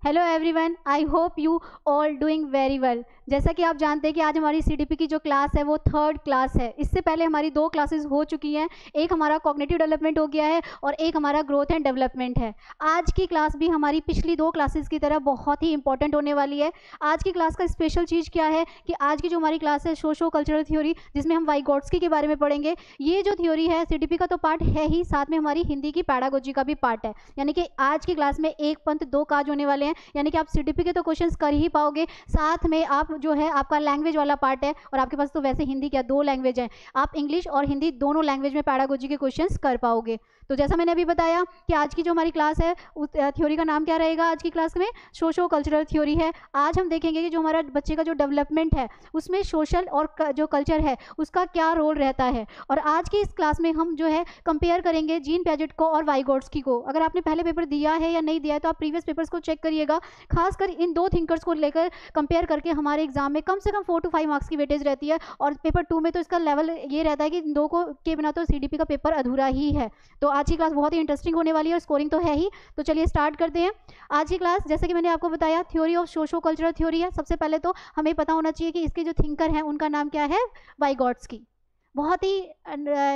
Hello everyone, I hope you all doing very well. जैसा कि आप जानते हैं कि आज हमारी सीडीपी की जो क्लास है वो थर्ड क्लास है। इससे पहले हमारी 2 क्लासेस हो चुकी हैं। एक हमारा कॉग्निटिव डेवलपमेंट हो गया है और एक हमारा ग्रोथ एंड डेवलपमेंट है। आज की क्लास भी हमारी पिछली 2 क्लासेस की तरह बहुत ही इंपॉर्टेंट होने वाली है। आज की क्लास का स्पेशल चीज़ क्या है कि आज की जो हमारी क्लास है सोशो कल्चरल थ्योरी, जिसमें हम वाइगोट्स्की के बारे में पढ़ेंगे। ये जो थ्योरी है सीडीपी का तो पार्ट है ही, साथ में हमारी हिंदी की पैडागोजी का भी पार्ट है। यानी कि आज की क्लास में एक पंथ दो काज होने वाले हैं। यानी कि आप सीडीपी के तो क्वेश्चंस कर ही पाओगे, साथ में आप जो है आपका लैंग्वेज वाला पार्ट है, और आपके पास तो वैसे हिंदी क्या 2 लैंग्वेज है, आप इंग्लिश और हिंदी दोनों लैंग्वेज में पैडागोजी के क्वेश्चंस कर पाओगे। तो जैसा मैंने अभी बताया कि आज की जो हमारी क्लास है उस थ्योरी का नाम क्या रहेगा आज की क्लास में, सोशो कल्चरल थ्योरी है। आज हम देखेंगे कि जो हमारा बच्चे का जो डेवलपमेंट है उसमें सोशल और जो कल्चर है उसका क्या रोल रहता है। और आज की इस क्लास में हम जो है कंपेयर करेंगे जीन पैजेट को और वाइगोट्स्की को। अगर आपने पहले पेपर दिया है या नहीं दिया है तो आप प्रीवियस पेपर्स को चेक करिएगा। खासकर इन 2 थिंकर्स को लेकर कंपेयर करके हमारे एग्जाम में कम से कम 4 to 5 मार्क्स की वेटेज रहती है, और पेपर 2 में तो इसका लेवल ये रहता है कि इन 2 को के बिना तो सीडीपी का पेपर अधूरा ही है। तो आज की क्लास बहुत ही इंटरेस्टिंग होने वाली है और स्कोरिंग तो है ही। तो चलिए स्टार्ट करते हैं आज की क्लास। जैसे कि मैंने आपको बताया theory of socio cultural theory है। सबसे पहले तो हमें पता होना चाहिए कि इसके जो थिंकर हैं उनका नाम क्या है, वाइगोट्स्की। बहुत ही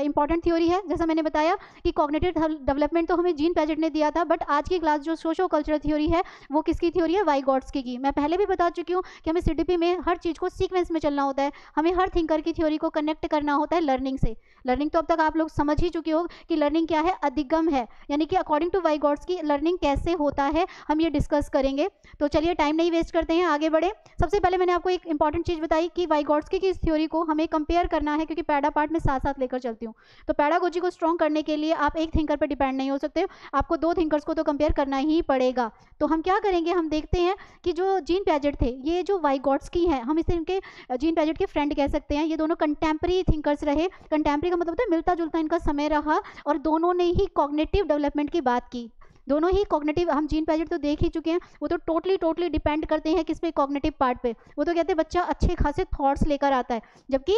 इंपॉर्टेंट थ्योरी है। जैसा मैंने बताया कि कॉग्निटिव डेवलपमेंट तो हमें जीन पैजेट ने दिया था, बट आज की क्लास जो सोशो कल्चरल थ्योरी है वो किसकी थ्योरी है, वाइगोट्स्की की। मैं पहले भी बता चुकी हूँ कि हमें सीडीपी में हर चीज़ को सीक्वेंस में चलना होता है, हमें हर थिंकर की थ्योरी को कनेक्ट करना होता है लर्निंग से। लर्निंग तो अब तक आप लोग समझ ही चुके हो कि लर्निंग क्या है, अधिगम है। यानी कि अकॉर्डिंग टू वाइगोट्स्की लर्निंग कैसे होता है हम ये डिस्कस करेंगे। तो चलिए टाइम नहीं वेस्ट करते हैं, आगे बढ़े। सबसे पहले मैंने आपको एक इंपॉर्टेंट चीज़ बताई कि वाइगोट्स्की की इस थ्योरी को हमें कंपेयर करना है, क्योंकि पैडा पार्ट में साथ साथ लेकर चलती हूँ। तो पैडागोजी को स्ट्रॉन्ग करने के लिए आप एक थिंकर पर डिपेंड नहीं हो सकते, आपको 2 थिंकर्स को तो कंपेयर करना ही पड़ेगा। तो हम क्या करेंगे, हम देखते हैं कि जो जीन पैजेट थे, ये जो वाइगोट्स्की हैं, हम इसे इनके जीन पैजेट के फ्रेंड कह सकते हैं। ये दोनों कंटेम्प्रेरी थिंकर्स रहे। कंटेम्प्रेरी का मतलब होता है मिलता जुलता इनका समय रहा, और दोनों ने ही कॉग्निटिव डेवलपमेंट की बात की। दोनों ही कॉग्निटिव, हम जीन पैजेट तो देख ही चुके हैं, वो तो टोटली डिपेंड करते हैं किस पे, कॉग्निटिव पार्ट पे। वो तो कहते हैं बच्चा अच्छे खासे थॉट्स लेकर आता है, जबकि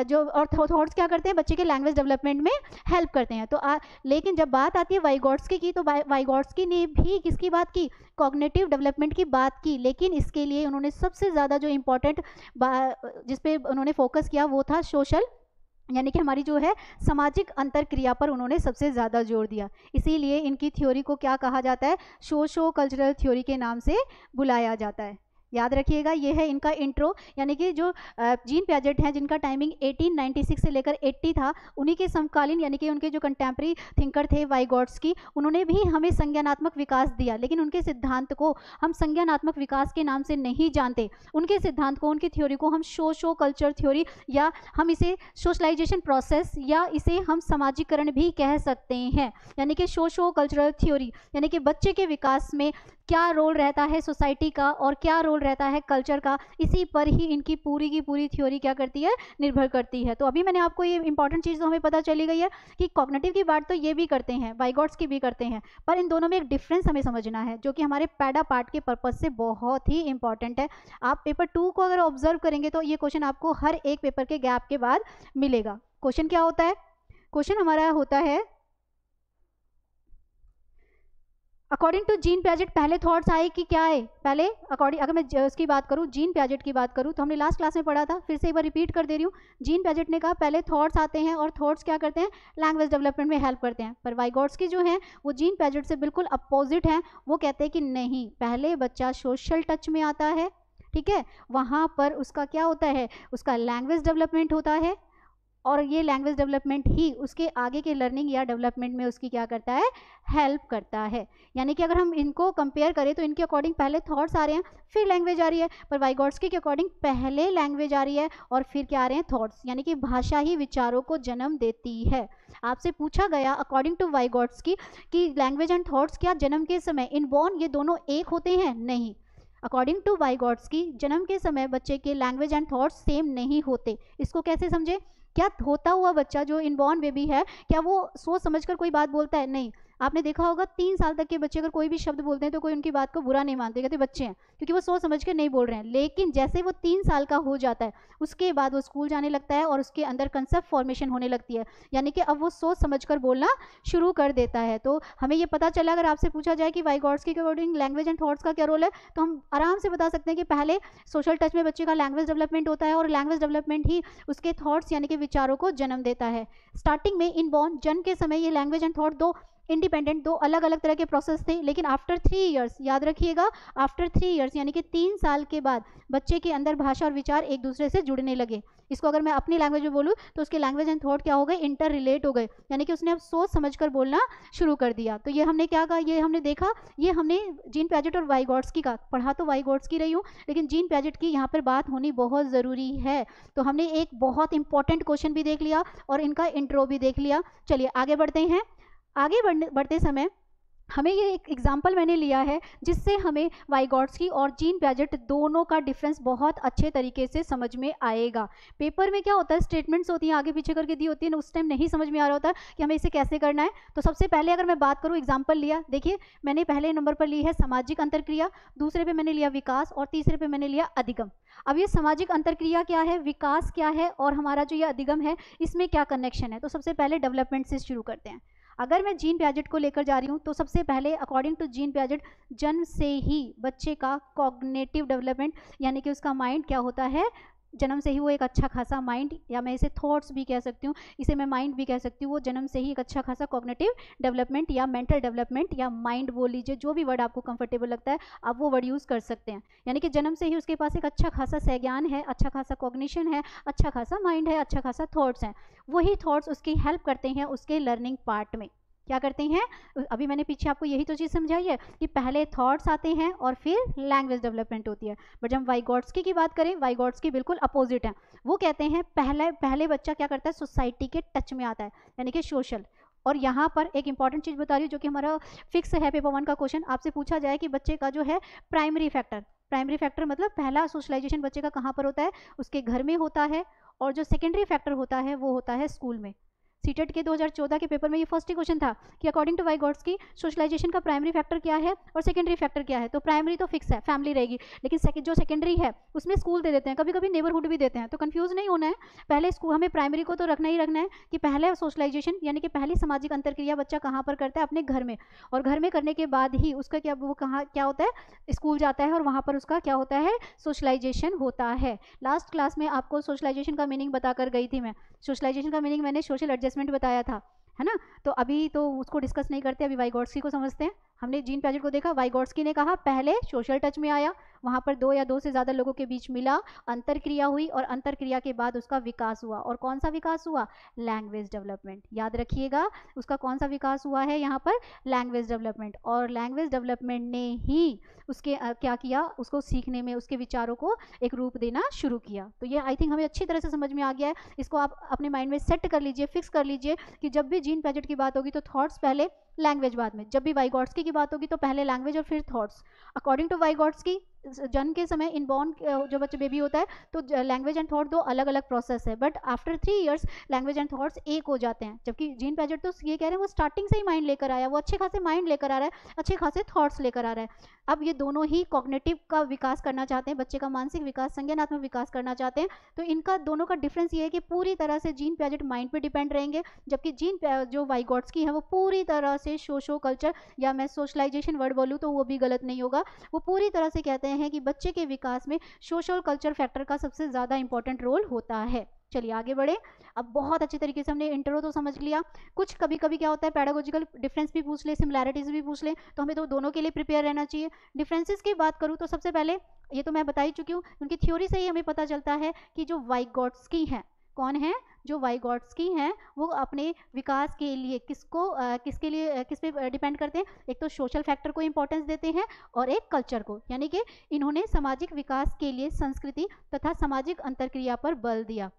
जो और थॉट्स क्या करते हैं, बच्चे के लैंग्वेज डेवलपमेंट में हेल्प करते हैं। तो लेकिन जब बात आती है वाइगोट्स्की की, तो वाइगोट्स्की ने भी किसकी बात की, कॉग्निटिव डेवलपमेंट की बात की। लेकिन इसके लिए उन्होंने सबसे ज़्यादा जो इम्पोर्टेंट जिस पे उन्होंने फोकस किया वो था सोशल, यानी कि हमारी जो है सामाजिक अंतर क्रिया पर उन्होंने सबसे ज़्यादा जोर दिया। इसीलिए इनकी थ्योरी को क्या कहा जाता है, सोशो कल्चरल थ्योरी के नाम से बुलाया जाता है। याद रखिएगा, ये है इनका इंट्रो। यानी कि जो जीन पैजेट हैं जिनका टाइमिंग 1896 से लेकर 80 था, उन्हीं के समकालीन यानी कि उनके जो कंटेम्प्रेरी थिंकर थे वाइगोट्स्की, उन्होंने भी हमें संज्ञानात्मक विकास दिया। लेकिन उनके सिद्धांत को हम संज्ञानात्मक विकास के नाम से नहीं जानते। उनके सिद्धांत को, उनकी थ्योरी को हम सोशो कल्चर थ्योरी, या हम इसे सोशलाइजेशन प्रोसेस, या इसे हम समाजीकरण भी कह सकते हैं। यानी कि सोशो कल्चरल थ्योरी यानी कि बच्चे के विकास में क्या रोल रहता है सोसाइटी का और क्या रोल रहता है कल्चर का, इसी पर ही इनकी पूरी की पूरी थ्योरी क्या करती है, निर्भर करती है। तो अभी मैंने आपको ये इंपॉर्टेंट चीज़ तो हमें पता चली गई है कि कॉग्निटिव की बात तो ये भी करते हैं, वाइगोट्स्की भी करते हैं, पर इन दोनों में एक डिफरेंस हमें समझना है जो कि हमारे पैडा पार्ट के पर्पज से बहुत ही इंपॉर्टेंट है। आप पेपर 2 को अगर ऑब्जर्व करेंगे तो ये क्वेश्चन आपको हर एक पेपर के गैप के बाद मिलेगा। क्वेश्चन क्या होता है, क्वेश्चन हमारा होता है अकॉर्डिंग टू जीन पैजेट पहले थॉट्स आए कि क्या है, पहले अकॉर्डिंग, अगर मैं उसकी बात करूं, जीन पैजेट की बात करूं, तो हमने लास्ट क्लास में पढ़ा था, फिर से एक बार रिपीट कर दे रही हूं। जीन पैजेट ने कहा पहले थॉट्स आते हैं, और थॉट्स क्या करते हैं, लैंग्वेज डेवलपमेंट में हेल्प करते हैं। पर वाइगोट्स्की जो है वो जीन पैजेट से बिल्कुल अपोजिट है। वो कहते हैं कि नहीं, पहले बच्चा सोशल टच में आता है, ठीक है, वहाँ पर उसका क्या होता है, उसका लैंग्वेज डेवलपमेंट होता है, और ये लैंग्वेज डेवलपमेंट ही उसके आगे के लर्निंग या डेवलपमेंट में उसकी क्या करता है, हेल्प करता है। यानी कि अगर हम इनको कंपेयर करें तो इनके अकॉर्डिंग पहले थॉट्स आ रहे हैं, फिर लैंग्वेज आ रही है, पर वाइगोट्स्की के अकॉर्डिंग पहले लैंग्वेज आ रही है और फिर क्या आ रहे हैं, थॉट्स। यानी कि भाषा ही विचारों को जन्म देती है। आपसे पूछा गया अकॉर्डिंग टू वाइगोट्स्की कि लैंग्वेज एंड थॉट्स क्या जन्म के समय इनबॉर्न ये दोनों एक होते हैं, नहीं। अकॉर्डिंग टू वाइगोट्स्की जन्म के समय बच्चे के लैंग्वेज एंड थॉट्स सेम नहीं होते। इसको कैसे समझे, क्या होता हुआ बच्चा जो इनबॉर्न बेबी है, क्या वो सोच समझकर कोई बात बोलता है, नहीं। आपने देखा होगा 3 साल तक के बच्चे अगर कोई भी शब्द बोलते हैं तो कोई उनकी बात को बुरा नहीं मानते, कहते बच्चे हैं, क्योंकि वो सोच समझ के नहीं बोल रहे हैं। लेकिन जैसे वो 3 साल का हो जाता है, उसके बाद वो स्कूल जाने लगता है और उसके अंदर कंसेप्ट फॉर्मेशन होने लगती है, यानी कि अब वो सोच समझ कर बोलना शुरू कर देता है। तो हमें ये पता चला, अगर आपसे पूछा जाए कि वाइगॉट्स्की के अकॉर्डिंग लैंग्वेज एंड थॉट्स का क्या रोल है, तो हम आराम से बता सकते हैं कि पहले सोशल टच में बच्चे का लैंग्वेज डेवलपमेंट होता है और लैंग्वेज डेवलपमेंट ही उसके थॉट्स यानी कि विचारों को जन्म देता है। स्टार्टिंग में इनबॉर्न जन्म के समय ये लैंग्वेज एंड थॉट दो इंडिपेंडेंट, दो अलग अलग तरह के प्रोसेस थे, लेकिन आफ्टर 3 ईयर्स, याद रखिएगा, आफ्टर 3 ईयर्स यानी कि 3 साल के बाद बच्चे के अंदर भाषा और विचार एक दूसरे से जुड़ने लगे। इसको अगर मैं अपनी लैंग्वेज में बोलूँ तो उसके लैंग्वेज एंड थॉट क्या हो गए, इंटर रिलेट हो गए, यानी कि उसने अब सोच समझ कर बोलना शुरू कर दिया। तो ये हमने क्या कहा, ये हमने देखा, ये हमने जीन पैजेट और वाइगॉट्स्की का पढ़ा, तो वाइगॉट्स्की रही हूँ, लेकिन जीन पैजेट की यहाँ पर बात होनी बहुत ज़रूरी है। तो हमने एक बहुत इंपॉर्टेंट क्वेश्चन भी देख लिया और इनका इंट्रो भी देख लिया। चलिए आगे बढ़ते हैं। आगे बढ़ते समय हमें ये एक एग्जाम्पल मैंने लिया है जिससे हमें वाइगॉट्स्की और जीन पैजेट दोनों का डिफरेंस बहुत अच्छे तरीके से समझ में आएगा। पेपर में क्या होता है, स्टेटमेंट्स होती हैं आगे पीछे करके दी होती है, उस टाइम नहीं समझ में आ रहा होता कि हमें इसे कैसे करना है। तो सबसे पहले अगर मैं बात करूँ, एग्जाम्पल लिया, देखिए मैंने पहले नंबर पर ली है सामाजिक अंतरक्रिया, दूसरे पे मैंने लिया विकास और तीसरे पे मैंने लिया अधिगम। अब ये सामाजिक अंतरक्रिया क्या है, विकास क्या है और हमारा जो ये अधिगम है इसमें क्या कनेक्शन है। तो सबसे पहले डेवलपमेंट से शुरू करते हैं। अगर मैं जीन पैजेट को लेकर जा रही हूँ तो सबसे पहले अकॉर्डिंग टू जीन पैजेट जन्म से ही बच्चे का कॉग्निटिव डेवलपमेंट यानी कि उसका माइंड क्या होता है, जन्म से ही वो एक अच्छा खासा माइंड, या मैं इसे थॉट्स भी कह सकती हूँ, इसे मैं माइंड भी कह सकती हूँ, वो जन्म से ही एक अच्छा खासा कॉग्निटिव डेवलपमेंट या मेंटल डेवलपमेंट या माइंड बोल लीजिए, जो भी वर्ड आपको कंफर्टेबल लगता है आप वो वर्ड यूज़ कर सकते हैं। यानी कि जन्म से ही उसके पास एक अच्छा खासा संज्ञान है, अच्छा खासा कॉग्निशन है, अच्छा खासा माइंड है, अच्छा खासा थॉट्स हैं। वही थॉट्स उसकी हेल्प करते हैं उसके लर्निंग पार्ट में। क्या करते हैं, अभी मैंने पीछे आपको यही तो चीज़ समझाई है कि पहले थॉट्स आते हैं और फिर लैंग्वेज डेवलपमेंट होती है। बट जब वाइगॉट्स्की की बात करें, वाइगॉट्स्की बिल्कुल अपोजिट है। वो कहते हैं पहले बच्चा क्या करता है, सोसाइटी के टच में आता है, यानी कि सोशल। और यहाँ पर एक इंपॉर्टेंट चीज़ बता रही हूँ जो कि हमारा फिक्स है, पेपर 1 का क्वेश्चन आपसे पूछा जाए कि बच्चे का जो है प्राइमरी फैक्टर मतलब पहला सोशलाइजेशन बच्चे का कहाँ पर होता है, उसके घर में होता है, और जो सेकेंडरी फैक्टर होता है वो होता है स्कूल में। सीटेट के 2014 के पेपर में ये फर्स्ट ही क्वेश्चन था कि अकॉर्डिंग टू वाइगॉट्स्की सोशलाइजेशन का प्राइमरी फैक्टर क्या है और सेकेंडरी फैक्टर क्या है। तो प्राइमरी तो फिक्स है, फैमिली रहेगी, लेकिन जो सेकेंडरी है उसमें स्कूल दे देते हैं, कभी कभी नेबरहुड भी देते हैं। तो कंफ्यूज नहीं होना है, पहले स्कूल हमें प्राइमरी को तो रखना ही रखना है कि पहले सोशलाइजेशन यानी कि पहली सामाजिक अंतरक्रिया बच्चा कहाँ पर करता है, अपने घर में, और घर में करने के बाद ही उसका क्या वो कहाँ क्या होता है, स्कूल जाता है और वहाँ पर उसका क्या होता है, सोशलाइजेशन होता है। लास्ट क्लास में आपको सोशलाइजेशन का मीनिंग बताकर गई थी मैं, सोशलाइजेशन का मीनिंग मैंने सोशल एडजस्टमेंट बताया था, है ना। तो अभी तो उसको डिस्कस नहीं करते, अभी वाइगॉट्स्की को समझते हैं। हमने जीन पैजेट को देखा, वाइगॉट्स्की ने कहा पहले सोशल टच में आया, वहाँ पर 2 या 2 से ज़्यादा लोगों के बीच मिला, अंतरक्रिया हुई और अंतरक्रिया के बाद उसका विकास हुआ। और कौन सा विकास हुआ, लैंग्वेज डेवलपमेंट। याद रखिएगा उसका कौन सा विकास हुआ है यहाँ पर, लैंग्वेज डेवलपमेंट। और लैंग्वेज डेवलपमेंट ने ही उसके क्या किया, उसको सीखने में उसके विचारों को एक रूप देना शुरू किया। तो ये आई थिंक हमें अच्छी तरह से समझ में आ गया है। इसको आप अपने माइंड में सेट कर लीजिए, फिक्स कर लीजिए कि जब भी जीन पैजेट की बात होगी तो थॉट्स पहले, लैंग्वेज बाद में। जब भी वाइगॉट्स्की की बात होगी तो पहले लैंग्वेज और फिर थॉट्स। अकॉर्डिंग टू वाइगॉट्स्की जन्म के समय इनबॉर्न जो बच्चे बेबी होता है तो लैंग्वेज एंड थॉट 2 अलग अलग प्रोसेस है, but after 3 years language and thoughts एक हो जाते हैं। जबकि जीन पैजेट तो ये कह रहे हैं वो स्टार्टिंग से ही माइंड लेकर आया, वो अच्छे खासे माइंड लेकर आ रहा है, अच्छे खासे थॉट्स लेकर आ रहा है। अब ये दोनों ही कॉग्निटिव का विकास करना चाहते हैं, बच्चे का मानसिक विकास, संज्ञानात्मक विकास करना चाहते हैं। तो इनका दोनों का डिफरेंस ये है कि पूरी तरह से जीन पैजेट माइंड पे डिपेंड रहेंगे, जबकि जो वाइगॉट्स्की है वो पूरी तरह से सोशो कल्चर, या मैं सोशलाइजेशन वर्ड बोलूँ तो वो भी गलत नहीं होगा, वो पूरी तरह से कहते हैं कि बच्चे के विकास में सोशल कल्चर फैक्टर का सबसे ज़्यादा इंपॉर्टेंट रोल होता है। चलिए आगे बढ़े। अब बहुत अच्छी तरीके से हमने इंट्रो तो समझ लिया, कुछ कभी कभी क्या होता है पैडागोजिकल डिफरेंस भी पूछ ले, सिमिलैरिटीज भी पूछ ले, तो हमें तो दोनों के लिए प्रिपेयर रहना चाहिए। डिफरेंसेस की बात करूँ तो सबसे पहले ये तो मैं बता ही चुकी हूँ, उनकी थ्योरी से ही हमें पता चलता है कि जो वाइगॉट्स्की हैं, कौन है, जो वाइगॉट्स्की हैं वो अपने विकास के लिए किसके लिए किस पे डिपेंड करते हैं, एक तो सोशल फैक्टर को इंपॉर्टेंस देते हैं और एक कल्चर को, यानी कि इन्होंने सामाजिक विकास के लिए संस्कृति तथा सामाजिक अंतरक्रिया पर बल दिया।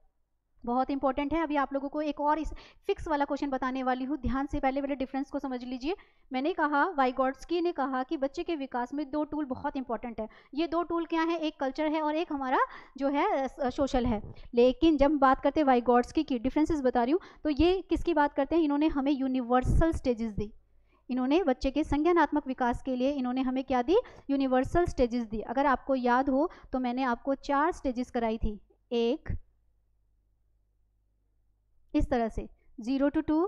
बहुत इंपॉर्टेंट है। अभी आप लोगों को एक और इस फिक्स वाला क्वेश्चन बताने वाली हूँ, ध्यान से पहले वाले डिफरेंस को समझ लीजिए। मैंने कहा वाइगॉट्स्की ने कहा कि बच्चे के विकास में 2 टूल बहुत इंपॉर्टेंट है। ये 2 टूल क्या है, एक कल्चर है और एक हमारा जो है सोशल है। लेकिन जब बात करते हैं वाइगॉट्स्की की, डिफरेंसेस बता रही हूँ, तो ये किसकी बात करते हैं, इन्होंने हमें यूनिवर्सल स्टेजेस दी। इन्होंने बच्चे के संज्ञानात्मक विकास के लिए इन्होंने हमें क्या दी, यूनिवर्सल स्टेजेस दी। अगर आपको याद हो तो मैंने आपको 4 स्टेजेस कराई थी, एक इस तरह से 0 to 2,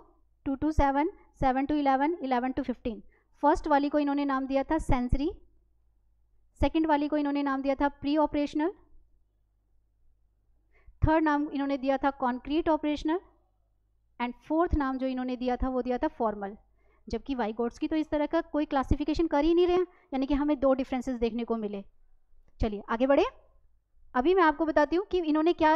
2 to 7, 7 to 11, 11 to 15। First वाली को इन्होंने नाम दिया था सेंसरी, सेकंड वाली को इन्होंने नाम दिया था प्री ऑपरेशनल, थर्ड नाम इन्होंने दिया था कॉन्क्रीट ऑपरेशनल, एंड फोर्थ नाम जो इन्होंने दिया था वो दिया था फॉर्मल। जबकि वाइगोट्स्की तो इस तरह का कोई क्लासिफिकेशन कर ही नहीं रहे हैं, यानी कि हमें 2 डिफरेंसेस देखने को मिले। चलिए आगे बढ़े। अभी मैं आपको बताती हूँ कि इन्होंने क्या,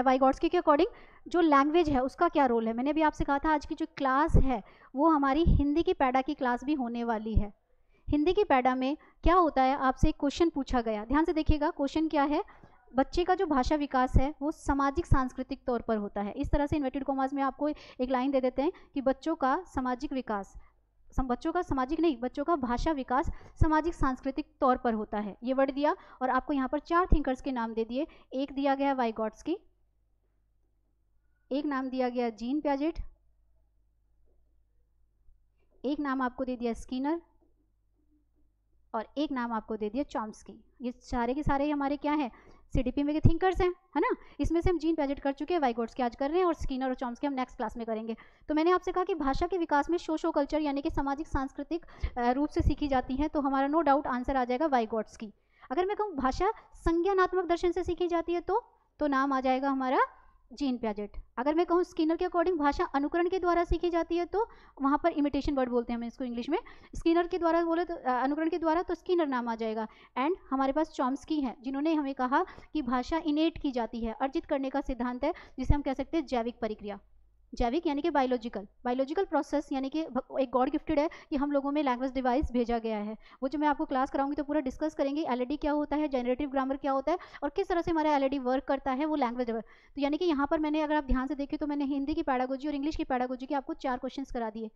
वाइगोट्स्की के अकॉर्डिंग जो लैंग्वेज है उसका क्या रोल है। मैंने अभी आपसे कहा था आज की जो क्लास है वो हमारी हिंदी की पैडा की क्लास भी होने वाली है। हिंदी की पैडा में क्या होता है, आपसे एक क्वेश्चन पूछा गया, ध्यान से देखिएगा। क्वेश्चन क्या है, बच्चे का जो भाषा विकास है वो सामाजिक सांस्कृतिक तौर पर होता है। इस तरह से इन्वर्टेड कॉमास में आपको एक लाइन दे देते हैं कि बच्चों का सामाजिक विकास, बच्चों का सामाजिक नहीं, बच्चों का भाषा विकास सामाजिक सांस्कृतिक तौर पर होता है, ये वर्ड दिया। और आपको यहाँ पर 4 थिंकर्स के नाम दे दिए। एक दिया गया वाइगोट्स्की, एक नाम दिया गया जीन पियाजेट, एक नाम आपको दे दिया स्किनर, और एक नाम आपको दे दिया चॉम्स्की। ये सारे के सारे हमारे क्या हैं, सीडीपी में के थिंकर्स हैं, है ना। इसमें से हम जीन पियाजेट कर चुके हैं, वाइगोट्स्की आज कर रहे हैं, और स्किनर और चॉम्स्की हम नेक्स्ट क्लास में करेंगे। तो मैंने आपसे कहा कि भाषा के विकास में सोशो कल्चर यानी कि सामाजिक सांस्कृतिक रूप से सीखी जाती है, तो हमारा नो डाउट आंसर आ जाएगा वाइगोट्स्की। अगर मैं कहूँ भाषा संज्ञानात्मक दर्शन से सीखी जाती है तो नाम आ जाएगा हमारा जीन पियाजेट। अगर मैं कहूँ स्किनर के अकॉर्डिंग भाषा अनुकरण के द्वारा सीखी जाती है तो वहाँ पर इमिटेशन वर्ड बोलते हैं हम इसको इंग्लिश में। स्किनर के द्वारा बोले तो अनुकरण के द्वारा तो स्किनर नाम आ जाएगा। एंड हमारे पास चॉम्स्की हैं जिन्होंने हमें कहा कि भाषा इनेट की जाती है, अर्जित करने का सिद्धांत है, जिसे हम कह सकते हैं जैविक प्रक्रिया। जैविक यानी कि बायोलॉजिकल प्रोसेस, यानी कि एक गॉड गिफ्टेड है कि हम लोगों में लैंग्वेज डिवाइस भेजा गया है। वो जो मैं आपको क्लास कराऊंगी तो पूरा डिस्कस करेंगे, एलईडी क्या होता है, जनरेटिव ग्रामर क्या होता है, और किस तरह से हमारा एलईडी वर्क करता है, वो लैंग्वेज। तो यानी कि यहाँ पर मैंने, अगर आप ध्यान से देखें तो मैंने हिंदी की पैडागोजी और इंग्लिश की पैडागोजी के आपको 4 क्वेश्चन करा दिए।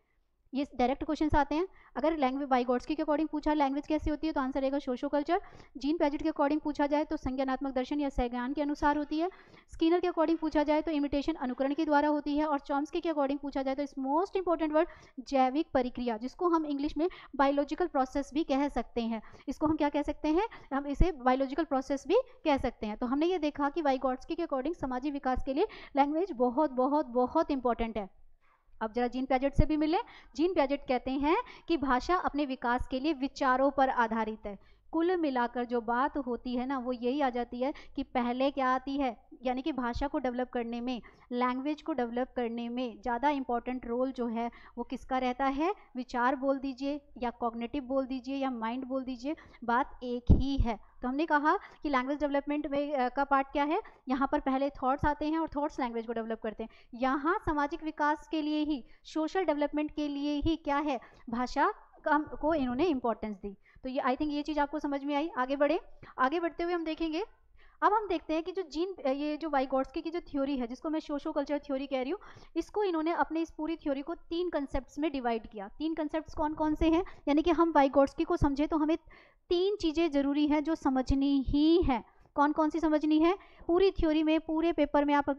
ये डायरेक्ट क्वेश्चंस आते हैं। अगर लैंग्वेज वाइगोट्स्की के अकॉर्डिंग पूछा लैंग्वेज कैसी होती है तो आंसर रहेगा सोशो कल्चर। जीन पियाजेट के अकॉर्डिंग पूछा जाए तो संज्ञानात्मक दर्शन या संज्ञान के अनुसार होती है। स्किनर के अकॉर्डिंग पूछा जाए तो इमिटेशन अनुकरण के द्वारा होती है। और चॉम्स्की के अकॉर्डिंग पूछा जाए तो इस मोस्ट इंपॉर्टेंट वर्ड जैविक प्रक्रिया, जिसको हम इंग्लिश में बायोलॉजिकल प्रोसेस भी कह सकते हैं। इसको हम क्या कह सकते हैं, हम इसे बायोलॉजिकल प्रोसेस भी कह सकते हैं। तो हमने ये देखा कि वाइगोट्स्की के अकॉर्डिंग सामाजिक विकास के लिए लैंग्वेज बहुत बहुत बहुत इंपॉर्टेंट है। अब जरा जीन पियाजेट से भी मिले। जीन पियाजेट कहते हैं कि भाषा अपने विकास के लिए विचारों पर आधारित है। कुल मिलाकर जो बात होती है ना वो यही आ जाती है कि पहले क्या आती है, यानी कि भाषा को डेवलप करने में, लैंग्वेज को डेवलप करने में ज़्यादा इंपॉर्टेंट रोल जो है वो किसका रहता है, विचार बोल दीजिए या कॉग्निटिव बोल दीजिए या माइंड बोल दीजिए, बात एक ही है। तो हमने कहा कि लैंग्वेज डेवलपमेंट में का पार्ट क्या है, यहाँ पर पहले थॉट्स आते हैं और थॉट्स लैंग्वेज को डेवलप करते हैं। यहाँ सामाजिक विकास के लिए ही, सोशल डेवलपमेंट के लिए ही क्या है, भाषा को इन्होंने इंपॉर्टेंस दी। तो ये आई थिंक ये चीज़ आपको समझ में आई। आगे बढ़ते हुए हम देखेंगे। अब हम देखते हैं कि ये जो वाइगोट्स्की की जो थ्योरी है, जिसको मैं सोशो कल्चर थ्योरी कह रही हूँ, इसको इन्होंने अपने इस पूरी थ्योरी को 3 कंसेप्ट्स में डिवाइड किया। 3 कंसेप्ट्स कौन कौन से हैं, यानी कि हम वाइगोट्स्की को समझे तो हमें 3 चीज़ें जरूरी हैं जो समझनी ही है। कौन कौन सी समझनी है, पूरी थ्योरी में, पूरे पेपर में। आप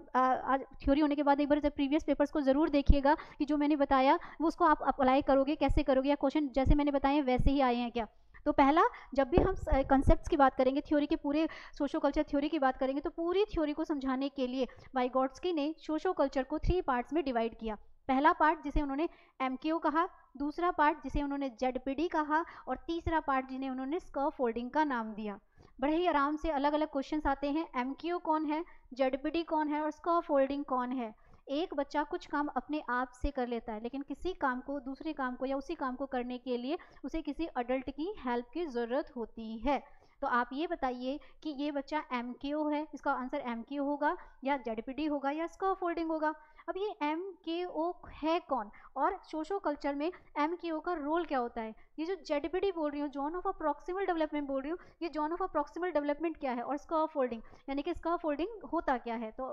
थ्योरी होने के बाद एक बार जब प्रीवियस पेपर्स को ज़रूर देखिएगा कि जो मैंने बताया वो उसको आप अप्लाई करोगे, कैसे करोगे, या क्वेश्चन जैसे मैंने बताए वैसे ही आए हैं क्या। तो पहला, जब भी हम कंसेप्ट्स की बात करेंगे, थ्योरी के पूरे सोशो कल्चर थ्योरी की बात करेंगे, तो पूरी थ्योरी को समझाने के लिए वाइगोट्स्की ने सोशो कल्चर को 3 पार्ट्स में डिवाइड किया। पहला पार्ट जिसे उन्होंने एमक्यू कहा, दूसरा पार्ट जिसे उन्होंने जेडपीडी कहा, और तीसरा पार्ट जिन्हें उन्होंने स्कैफोल्डिंग का नाम दिया। बड़े ही आराम से अलग अलग क्वेश्चंस आते हैं। एमक्यू कौन है, जेडपीडी कौन है और स्कैफोल्डिंग कौन है। एक बच्चा कुछ काम अपने आप से कर लेता है, लेकिन किसी काम को, दूसरे काम को या उसी काम को करने के लिए उसे किसी अडल्ट की हेल्प की ज़रूरत होती है। तो आप ये बताइए कि ये बच्चा एमक्यू है, इसका आंसर एमक्यू होगा या जेडपीडी होगा या स्कैफोल्डिंग होगा। अब ये एमक्यू है कौन, और सोशो कल्चर में एमक्यू का रोल क्या होता है। ये जो जेडपीडी बोल रही हूँ, जॉन ऑफ अप्रॉक्सिमल डेवलपमेंट बोल रही हूँ, ये जॉन ऑफ अप्रॉक्सिमल डेवलपमेंट क्या है, और स्कैफोल्डिंग यानी कि स्कैफोल्डिंग होता क्या है। तो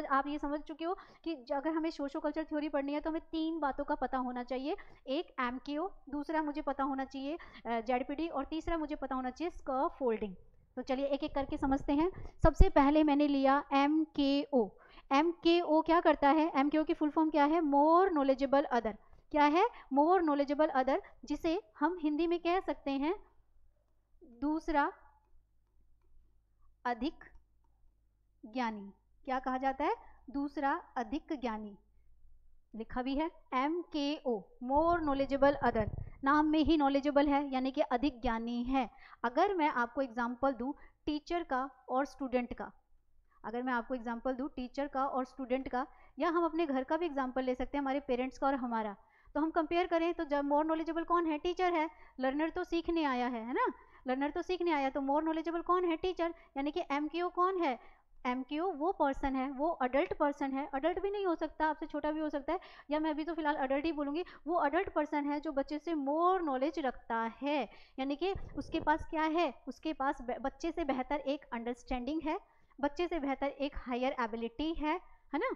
आप ये समझ चुके हो कि अगर हमें सोशो कल्चर थ्योरी पढ़नी है तो हमें 3 बातों का पता होना चाहिए। एक एमक्यू, दूसरा मुझे पता होना चाहिए जेडपीडी, और तीसरा मुझे पता होना चाहिए स्कैफोल्डिंग। तो चलिए एक एक करके समझते हैं। सबसे पहले मैंने लिया एमकेओ। एमकेओ क्या करता है, एमकेओ की फुल फॉर्म क्या है, मोर नॉलेजेबल अदर। क्या है, मोर नॉलेजेबल अदर, जिसे हम हिंदी में कह सकते हैं दूसरा अधिक ज्ञानी। क्या कहा जाता है, दूसरा अधिक ज्ञानी, लिखा भी है MKO, मोर नॉलेजेबल अदर, नाम में ही नॉलेजेबल है यानी कि अधिक ज्ञानी है। अगर मैं आपको एग्जाम्पल दूं टीचर का और स्टूडेंट का, अगर मैं आपको एग्जाम्पल दूं टीचर का और स्टूडेंट का, या हम अपने घर का भी एग्जाम्पल ले सकते हैं, हमारे पेरेंट्स का और हमारा, तो हम कंपेयर करें तो जब मोर नॉलेजेबल कौन है, टीचर है। लर्नर तो सीखने आया है ना, लर्नर तो सीखने आया, तो मोर नॉलेजेबल कौन है, टीचर, यानी कि MKO कौन है, MKO वो पर्सन है, वो अडल्ट पर्सन है, अडल्ट भी नहीं हो सकता, आपसे छोटा भी हो सकता है, या मैं अभी तो फिलहाल अडल्ट ही बोलूँगी, वो अडल्ट पर्सन है जो बच्चे से मोर नॉलेज रखता है, यानी कि उसके पास क्या है, उसके पास बच्चे से बेहतर एक अंडरस्टैंडिंग है, बच्चे से बेहतर एक हायर एबिलिटी है ना।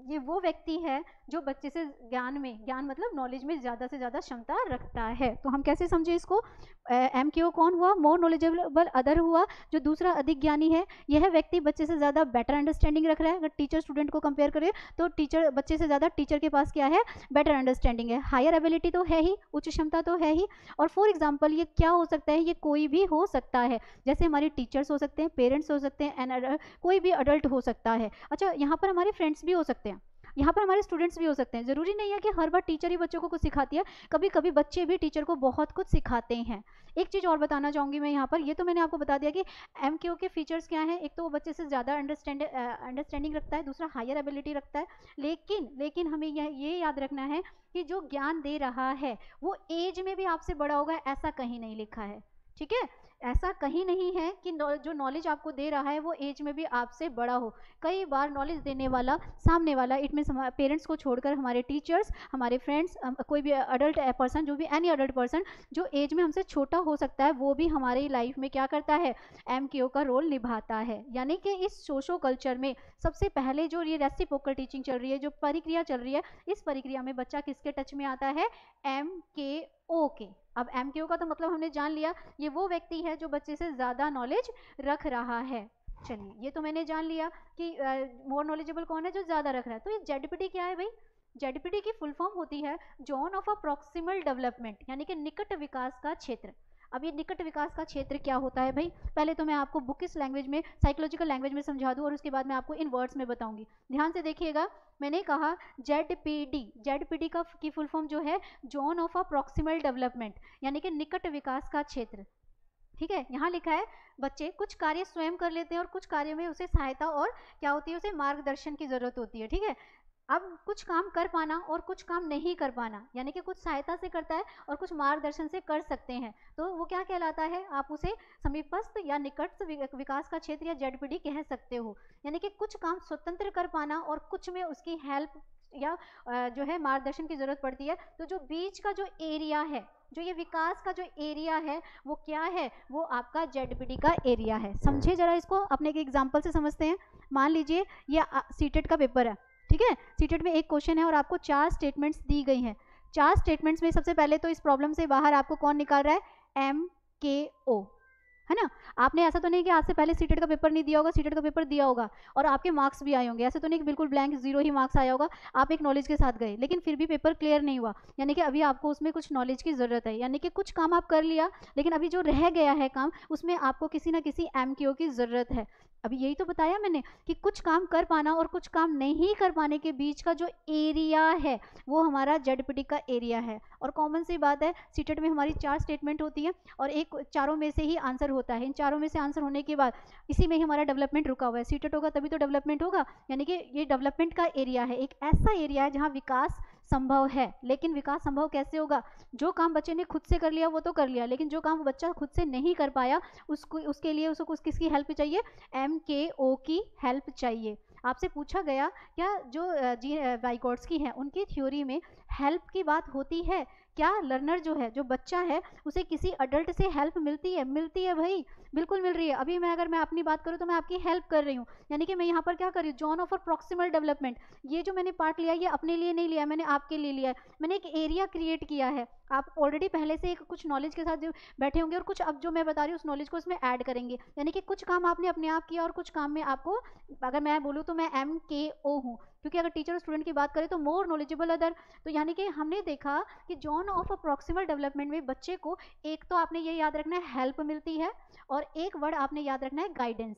ये वो व्यक्ति है जो बच्चे से ज्ञान में, ज्ञान मतलब नॉलेज में ज़्यादा से ज़्यादा क्षमता रखता है। तो हम कैसे समझे इसको, MKO कौन हुआ, मोर नॉलेजेबल अदर हुआ, जो दूसरा अधिक ज्ञानी है। यह व्यक्ति बच्चे से ज़्यादा बेटर अंडरस्टैंडिंग रख रहा है। अगर टीचर स्टूडेंट को कंपेयर करें तो टीचर बच्चे से ज़्यादा, टीचर के पास क्या है, बेटर अंडरस्टैंडिंग है, हायर एबिलिटी तो है ही, उच्च क्षमता तो है ही। और फॉर एग्जाम्पल ये क्या हो सकता है, ये कोई भी हो सकता है, जैसे हमारे टीचर्स हो सकते हैं, पेरेंट्स हो सकते हैं, एंड कोई भी अडल्ट हो सकता है। अच्छा, यहाँ पर हमारे फ्रेंड्स भी हो सकते हैं, यहाँ पर हमारे स्टूडेंट्स भी हो सकते हैं। ज़रूरी नहीं है कि हर बार टीचर ही बच्चों को कुछ सिखाती है, कभी कभी बच्चे भी टीचर को बहुत कुछ सिखाते हैं। एक चीज़ और बताना चाहूँगी मैं यहाँ पर, ये तो मैंने आपको बता दिया कि MKO के फीचर्स क्या हैं। एक तो वो बच्चे से ज़्यादा अंडरस्टैंडिंग रखता है, दूसरा हायर एबिलिटी रखता है। लेकिन हमें ये याद रखना है कि जो ज्ञान दे रहा है वो एज में भी आपसे बड़ा होगा, ऐसा कहीं नहीं लिखा है, ठीक है। ऐसा कहीं नहीं है कि जो नॉलेज आपको दे रहा है वो एज में भी आपसे बड़ा हो। कई बार नॉलेज देने वाला सामने वाला, इट मीन्स पेरेंट्स को छोड़कर हमारे टीचर्स, हमारे फ्रेंड्स, कोई भी अडल्ट पर्सन, जो भी एनी अडल्ट पर्सन जो एज में हमसे छोटा हो सकता है, वो भी हमारी लाइफ में क्या करता है, MKO का रोल निभाता है। यानी कि इस सोशो कल्चर में सबसे पहले जो ये रेसिप्रोकल टीचिंग चल रही है, जो प्रक्रिया चल रही है, इस प्रक्रिया में बच्चा किसके टच में आता है, MKO के। अब MKO का तो मतलब हमने जान लिया, ये वो व्यक्ति है जो बच्चे से ज़्यादा नॉलेज रख रहा है। चलिए, ये तो मैंने जान लिया कि मोर नॉलेजेबल कौन है, जो ज़्यादा रख रहा है। तो ये ZPD क्या है भाई, ZPD की फुल फॉर्म होती है zone of a proximal development, यानी कि निकट विकास का क्षेत्र। अब ये निकट विकास का क्षेत्र क्या होता है भाई, पहले तो मैं आपको बुकिश लैंग्वेज में, साइकोलॉजिकल लैंग्वेज में समझा दूं और उसके बाद मैं आपको इन वर्ड्स में बताऊंगी। ध्यान से देखिएगा, मैंने कहा ZPD की फुल फॉर्म जो है zone of a proximal development, यानी कि निकट विकास का क्षेत्र, ठीक है। यहाँ लिखा है बच्चे कुछ कार्य स्वयं कर लेते हैं और कुछ कार्य में उसे सहायता और क्या होती है, उसे मार्गदर्शन की जरूरत होती है, ठीक है। अब कुछ काम कर पाना और कुछ काम नहीं कर पाना, यानी कि कुछ सहायता से करता है और कुछ मार्गदर्शन से कर सकते हैं, तो वो क्या कहलाता है, आप उसे समीपस्थ या निकट विकास का क्षेत्र या ZPD कह सकते हो। यानी कि कुछ काम स्वतंत्र कर पाना और कुछ में उसकी हेल्प या जो है मार्गदर्शन की जरूरत पड़ती है। तो जो बीच का जो एरिया है, जो ये विकास का जो एरिया है, वो क्या है, वो आपका ZPD का एरिया है। समझे जरा इसको, अपने एक एग्जाम्पल से समझते हैं। मान लीजिए ये सीटेट का पेपर है, ठीक है। सीटेट में एक क्वेश्चन है और आपको 4 स्टेटमेंट्स दी गई हैं। 4 स्टेटमेंट्स में सबसे पहले तो इस प्रॉब्लम से बाहर आपको कौन निकाल रहा है, MKO, है ना। आपने ऐसा तो नहीं कि आज से पहले सीटेट का पेपर नहीं दिया होगा, सीटेट का पेपर दिया होगा और आपके मार्क्स भी आए होंगे। ऐसा तो नहीं कि बिल्कुल ब्लैंक 0 ही मार्क्स आया होगा, आप एक नॉलेज के साथ गए लेकिन फिर भी पेपर क्लियर नहीं हुआ, यानी कि अभी आपको उसमें कुछ नॉलेज की ज़रूरत है। यानी कि कुछ काम आप कर लिया लेकिन अभी जो रह गया है काम, उसमें आपको किसी ना किसी MKO की ज़रूरत है। अभी यही तो बताया मैंने कि कुछ काम कर पाना और कुछ काम नहीं कर पाने के बीच का जो एरिया है वो हमारा ZPD का एरिया है। और कॉमन सी बात है, सीटेट में हमारी 4 स्टेटमेंट होती है और एक चारों में से ही आंसर होता है। इन चारों में से आंसर होने के बाद इसी में ही हमारा डेवलपमेंट रुका हुआ है। सीटेट होगा तभी तो डेवलपमेंट होगा, यानी कि ये डेवलपमेंट का एरिया है। एक ऐसा एरिया है जहाँ विकास संभव है। लेकिन विकास संभव कैसे होगा, जो काम बच्चे ने खुद से कर लिया वो तो कर लिया, लेकिन जो काम बच्चा खुद से नहीं कर पाया उसके लिए उसको किसकी हेल्प चाहिए, MKO की हेल्प चाहिए। आपसे पूछा गया क्या जो वाइगोट्स्की हैं उनकी थ्योरी में हेल्प की बात होती है क्या लर्नर जो है, जो बच्चा है, उसे किसी अडल्ट से हेल्प मिलती है? मिलती है भाई, बिल्कुल मिल रही है। अभी अगर मैं अपनी बात करूँ तो मैं आपकी हेल्प कर रही हूँ, यानी कि मैं यहाँ पर क्या कर रही हूँ, जॉन ऑफ प्रॉक्सिमल डेवलपमेंट। ये जो मैंने पार्ट लिया ये अपने लिए नहीं लिया, मैंने आपके लिए लिया है। मैंने एक एरिया क्रिएट किया है, आप ऑलरेडी पहले से एक कुछ नॉलेज के साथ जो बैठे होंगे और कुछ अब जो मैं बता रही हूँ उस नॉलेज को उसमें ऐड करेंगे, यानी कि कुछ काम आपने अपने आप किया और कुछ काम में आपको, अगर मैं बोलूँ तो मैं MKO हूँ, क्योंकि अगर टीचर और स्टूडेंट की बात करें तो मोर नॉलेजेबल अदर। तो यानी कि हमने देखा कि जॉन ऑफ प्रॉक्सिमल डेवलपमेंट में बच्चे को एक तो आपने ये याद रखना है हेल्प मिलती है, और एक वर्ड आपने याद रखना है गाइडेंस।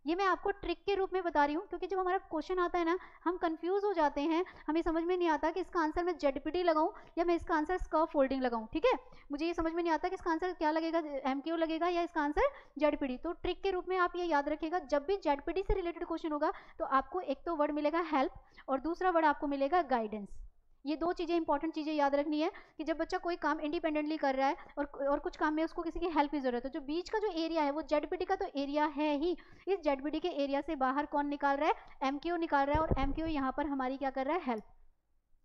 ये मैं आपको ट्रिक के रूप में बता रही हूँ, क्योंकि जब हमारा क्वेश्चन आता है ना, हम कंफ्यूज हो जाते हैं, हमें समझ में नहीं आता कि इसका आंसर मैं ZPT लगाऊं या मैं इसका आंसर स्कर्व फोल्डिंग लगाऊं। ठीक है, मुझे ये समझ में नहीं आता कि इसका आंसर क्या लगेगा, MKO लगेगा या इसका आंसर ZPT। तो ट्रिक के रूप में आप ये याद रखिएगा, जब भी ZPT से रिलेटेड क्वेश्चन होगा तो आपको एक तो वर्ड मिलेगा हेल्प और दूसरा वर्ड आपको मिलेगा गाइडेंस। ये दो चीज़ें इंपॉर्टेंट चीज़ें याद रखनी है कि जब बच्चा कोई काम इंडिपेंडेंटली कर रहा है और कुछ काम में उसको किसी की हेल्प की जरूरत है, जो बीच का जो एरिया है वो ZPT का तो एरिया है ही, इस ZPT के एरिया से बाहर कौन निकाल रहा है, MKO निकाल रहा है, और MKO यहाँ पर हमारी क्या कर रहा है, हेल्प।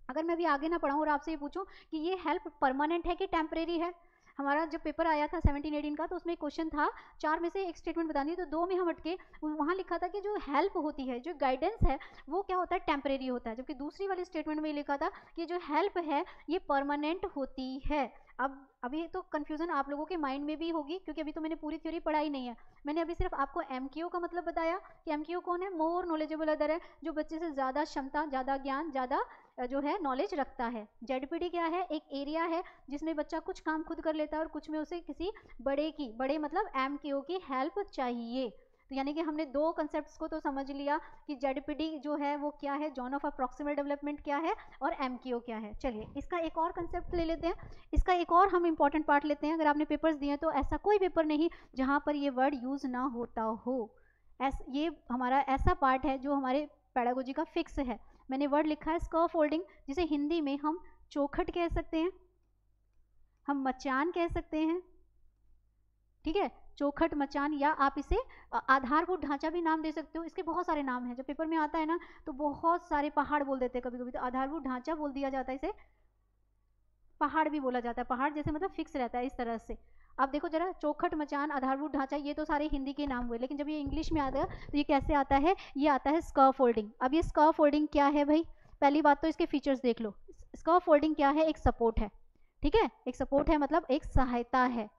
अगर मैं अभी आगे ना पढ़ाऊँ और आपसे ये पूछूं कि ये हेल्प परमानेंट है कि टेम्परेरी है, हमारा जब पेपर आया था 17-18 का तो उसमें एक क्वेश्चन था, 4 में से एक स्टेटमेंट बतानी है, तो 2 में हम अटके। वहाँ लिखा था कि जो हेल्प होती है, जो गाइडेंस है, वो क्या होता है, टेम्परेरी होता है, जबकि दूसरी वाली स्टेटमेंट में लिखा था कि जो हेल्प है ये परमानेंट होती है। अब अभी तो कन्फ्यूजन आप लोगों के माइंड में भी होगी, क्योंकि अभी तो मैंने पूरी थ्योरी पढ़ाई नहीं है, मैंने अभी सिर्फ आपको MKO का मतलब बताया कि MKO कौन है, मोर नॉलेजेबल अदर है, जो बच्चे से ज़्यादा क्षमता, ज़्यादा ज्ञान, ज़्यादा जो है नॉलेज रखता है। ZPT क्या है, एक एरिया है जिसमें बच्चा कुछ काम खुद कर लेता है और कुछ में उसे किसी बड़े मतलब MKO की हेल्प चाहिए। तो यानी कि हमने दो कंसेप्ट्स को तो समझ लिया कि ZPT जो है वो क्या है, जॉन ऑफ प्रॉक्सिमल डेवलपमेंट क्या है, और MKO क्या है। चलिए इसका एक और कंसेप्ट ले लेते हैं, इसका एक और हम इंपॉर्टेंट पार्ट लेते हैं। अगर आपने पेपर्स दिए तो ऐसा कोई पेपर नहीं जहाँ पर ये वर्ड यूज़ ना होता हो, ये हमारा ऐसा पार्ट है जो हमारे पैडागोजी का फिक्स है। मैंने वर्ड लिखा है स्कर्व फोल्डिंग, जिसे हिंदी में हम चौखट कह सकते हैं, हम मचान कह सकते हैं, ठीक है, चौखट, मचान, या आप इसे आधारभूत ढांचा भी नाम दे सकते हो। इसके बहुत सारे नाम हैं, जब पेपर में आता है ना तो बहुत सारे पहाड़ बोल देते हैं, कभी कभी तो आधारभूत ढांचा बोल दिया जाता है, इसे पहाड़ भी बोला जाता है, पहाड़ जैसे मतलब फिक्स रहता है इस तरह से। अब देखो जरा, चौखट, मचान, आधारभूत ढांचा, ये तो सारे हिंदी के नाम हुए, लेकिन जब ये इंग्लिश में आता है तो ये कैसे आता है, ये आता है स्कर्व फोल्डिंग। अब ये स्कर्व फोल्डिंग क्या है भाई, पहली बात तो इसके फीचर्स देख लो। स्कर्व फोल्डिंग क्या है, एक सपोर्ट है, ठीक है, एक सपोर्ट है मतलब एक सहायता है,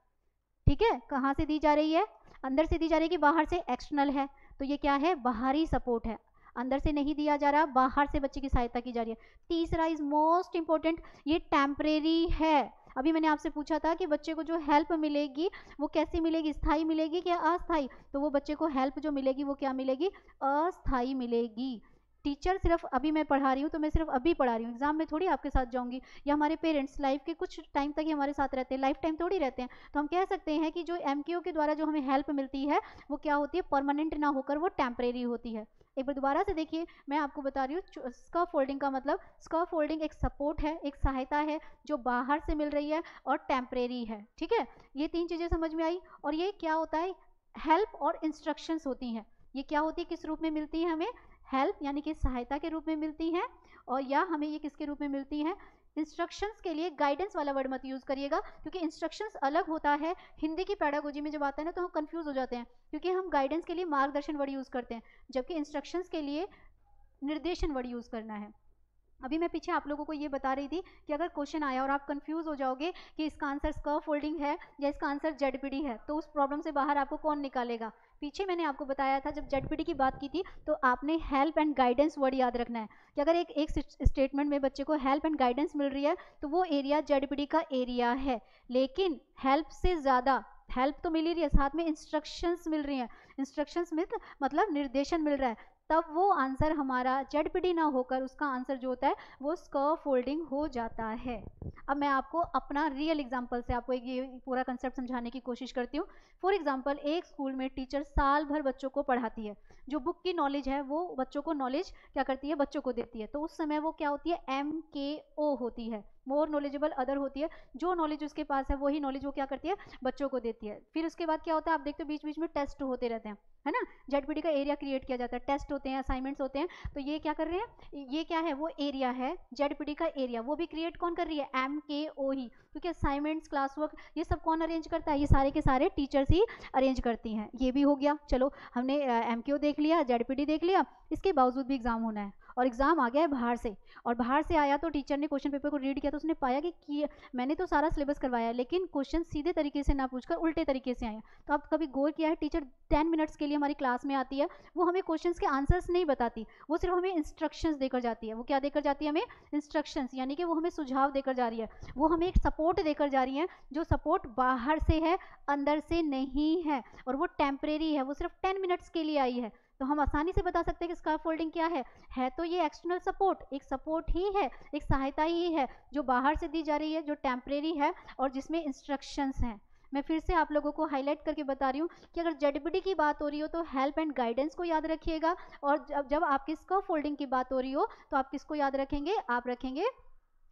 ठीक है। कहाँ से दी जा रही है, अंदर से दी जा रही है कि बाहर से, एक्सटर्नल है, तो ये क्या है, बाहरी सपोर्ट है, अंदर से नहीं दिया जा रहा, बाहर से बच्चे की सहायता की जा रही है। तीसरा इज मोस्ट इंपॉर्टेंट, ये टेम्परेरी है। अभी मैंने आपसे पूछा था कि बच्चे को जो हेल्प मिलेगी वो कैसी मिलेगी, स्थायी मिलेगी क्या अस्थायी, तो वो बच्चे को हेल्प जो मिलेगी वो क्या मिलेगी, अस्थायी मिलेगी। टीचर सिर्फ अभी मैं पढ़ा रही हूँ तो मैं सिर्फ अभी पढ़ा रही हूँ, एग्जाम में थोड़ी आपके साथ जाऊंगी, या हमारे पेरेंट्स लाइफ के कुछ टाइम तक ही हमारे साथ रहते हैं, लाइफ टाइम थोड़ी रहते हैं। तो हम कह सकते हैं कि जो MKO के द्वारा जो हमें हेल्प मिलती है वो क्या होती है, परमानेंट ना होकर वो टेम्परेरी होती है। एक बार दोबारा से देखिए, मैं आपको बता रही हूँ स्कर्व फोल्डिंग का मतलब, स्कर्व फोल्डिंग एक सपोर्ट है, एक सहायता है जो बाहर से मिल रही है और टेम्परेरी है, ठीक है। ये 3 चीज़ें समझ में आई। और ये क्या होता है, हेल्प और इंस्ट्रक्शंस होती हैं। ये क्या होती है, किस रूप में मिलती है हमें, हेल्प यानी कि सहायता के रूप में मिलती हैं, और या हमें ये किसके रूप में मिलती हैं, इंस्ट्रक्शंस के लिए गाइडेंस वाला वर्ड मत यूज़ करिएगा, क्योंकि इंस्ट्रक्शंस अलग होता है। हिंदी की पैडागोजी में जब आता है ना तो हम कंफ्यूज हो जाते हैं, क्योंकि हम गाइडेंस के लिए मार्गदर्शन वर्ड यूज़ करते हैं, जबकि इंस्ट्रक्शंस के लिए निर्देशन वर्ड यूज़ करना है। अभी मैं पीछे आप लोगों को ये बता रही थी कि अगर क्वेश्चन आया और आप कंफ्यूज हो जाओगे कि इसका आंसर स्कर्व फोल्डिंग है या इसका आंसर ZPT है, तो उस प्रॉब्लम से बाहर आपको कौन निकालेगा। पीछे मैंने आपको बताया था जब ZPT की बात की थी तो आपने हेल्प एंड गाइडेंस वर्ड याद रखना है, कि अगर एक स्टेटमेंट में बच्चे को हेल्प एंड गाइडेंस मिल रही है तो वो एरिया ZPT का एरिया है। लेकिन हेल्प से ज़्यादा, हेल्प तो मिल ही रही है, साथ में इंस्ट्रक्शंस मिल रही हैं, इंस्ट्रक्शंस मतलब निर्देशन मिल रहा है, तब वो आंसर हमारा ZPT ना होकर उसका आंसर जो होता है वो स्कर्व फोल्डिंग हो जाता है। अब मैं आपको अपना रियल एग्जांपल से आपको ये पूरा कंसेप्ट समझाने की कोशिश करती हूँ। फॉर एग्जांपल, एक स्कूल में टीचर साल भर बच्चों को पढ़ाती है, जो बुक की नॉलेज है वो बच्चों को नॉलेज क्या करती है, बच्चों को देती है, तो उस समय वो क्या होती है, MKO होती है। मोर नॉलेजेबल अदर होती है, जो नॉलेज उसके पास है वही नॉलेज वो क्या करती है, बच्चों को देती है। फिर उसके बाद क्या होता है, आप देखते हो बीच बीच में टेस्ट होते रहते हैं, है ना, जेडपीटी का एरिया क्रिएट किया जाता है, टेस्ट होते हैं, असाइनमेंट्स होते हैं। तो ये क्या कर रहे हैं, ये क्या है, वो एरिया है जेडपीटी का एरिया, वो भी क्रिएट कौन कर रही है, MKO ही, क्योंकि असाइनमेंट्स, क्लास वर्क, ये सब कौन अरेंज करता है, ये सारे के सारे टीचर्स ही अरेंज करती हैं। ये भी हो गया, चलो हमने MKO देख लिया, जेडपीटी देख लिया। इसके बावजूद भी एग्जाम होना है, और एग्जाम आ गया है बाहर से, और बाहर से आया तो टीचर ने क्वेश्चन पेपर को रीड किया तो उसने पाया कि मैंने तो सारा सिलेबस करवाया लेकिन क्वेश्चन सीधे तरीके से ना पूछकर उल्टे तरीके से आया। तो आप कभी गौर किया है, टीचर 10 मिनट्स के लिए हमारी क्लास में आती है, वो हमें क्वेश्चंस के आंसर्स नहीं बताती, वो सिर्फ हमें इंस्ट्रक्शंस देकर जाती है। वो क्या देकर जाती है, हमें इंस्ट्रक्शंस, यानी कि वो हमें सुझाव देकर जा रही है, वो हमें एक सपोर्ट देकर जा रही है, जो सपोर्ट बाहर से है, अंदर से नहीं है, और वो टेम्परेरी है, वो सिर्फ 10 मिनट्स के लिए आई है। तो हम आसानी से बता सकते हैं कि स्कार्फ फोल्डिंग क्या है तो ये एक्सटर्नल सपोर्ट, एक सपोर्ट ही है, एक सहायता ही है, जो बाहर से दी जा रही है, जो टेम्परेरी है और जिसमें इंस्ट्रक्शंस हैं। मैं फिर से आप लोगों को हाईलाइट करके बता रही हूँ कि अगर जेडपीटी की बात हो रही हो तो हेल्प एंड गाइडेंस को याद रखिएगा, और जब आपकी स्कार्फ फोल्डिंग की बात हो रही हो तो आप किसको याद रखेंगे, आप रखेंगे